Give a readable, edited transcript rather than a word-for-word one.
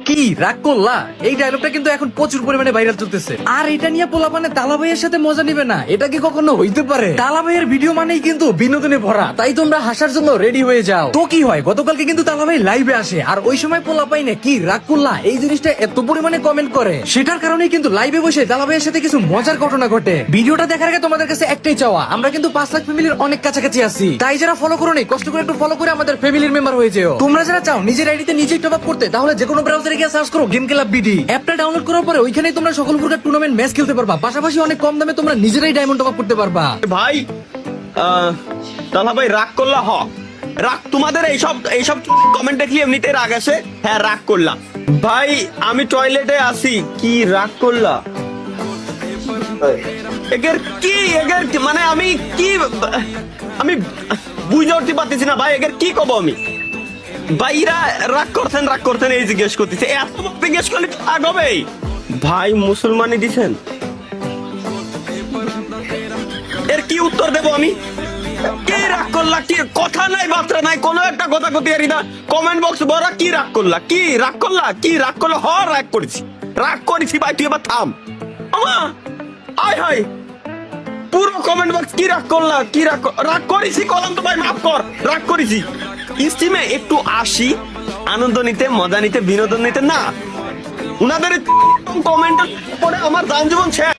কি রাগ করলা? এই ডায়লগটা কিন্তু এখন প্রচুর পরিমাণে ভাইরাল চলতেছে। আর এটা নিয়ে পোলা মানে তালা ভাইয়ের সাথে মজা নিবে না, এটা কি কখনো হইতে পারে? তালা ভাইয়ের ভিডিও মানেই কিন্তু বিনোদনে ভরা, তাই তোমরা হাসার জন্য রেডি হয়ে যাও। তো কি হয়, গতকালকে কিন্তু তালা ভাই লাইভে আসে, আর ওই সময় পোলা পাই না কি রাগ করলা এই জিনিসটা এত পরিমাণে কমেন্ট করে, সেটার কারণে কিন্তু লাইভে বসে তালা ভাইয়ের সাথে কিছু মজার ঘটনা ঘটে। ভিডিওটা দেখার আগে তোমাদের কাছে একটাই চাওয়া, আমরা কিন্তু 5 লাখ ফ্যামিলির অনেক কাছাকাছি আছি, তাই যারা ফলো করো নি কষ্ট করে একটু ফলো করে আমাদের ফ্যামিলির মেম্বার হয়ে যেও। তোমরা যারা চাও নিজের আইডিতে নিজেই টপ আপ করতে, তাহলে যে কোনো ব্রাউজারে গিয়ে সার্চ করো গেম ক্লাব বিডি। অ্যাপটা ডাউনলোড করার পরে ওইখানেই তোমরা সকল প্রকার টুর্নামেন্ট ম্যাচ খেলতে পারবা, পাশাপাশি অনেক কম দামে তোমরা নিজেরাই ডায়মন্ড টপ আপ করতে পারবা। ভাই তাহলে ভাই রাগ করলা রাগ তোমাদের এইসব কমেন্ট দেখলি এমনিতে রাগ আসে। হ্যাঁ রাগ করলা ভাই, আমি টয়লেটে আসি কি রাগ করলা? এগের কি মানে আমি বুঝে উঠতে পারতেছি না ভাই, এগের কি কব আমি? ভাইরা রাগ করতেন এই জিজ্ঞেস করতেছে, এত জিজ্ঞেস করলে রাগ হবে? ভাই মুসলমানি দিছেন, এর কি উত্তর দেব আমি? কে রাগ করলা? কি কথা নাই বার্তা নাই, কোনো একটা কথা কতি আরি না। কমেন্ট বক্স বড় কি রাগ করলা? রাগ করেছি ভাই, তুই এবার থাম। আমা আয় হায়, পুরো কমেন্ট বক্স কি রাগ করলা? রাগ করেছি কলম তো ভাই, মাফ কর, রাগ করেছি। স্টিমে একটু আসি আনন্দ নিতে, মজা নিতে, বিনোদন নিতে, না উনাদের কমেন্ট পরে আমার যান জীবন শেষ।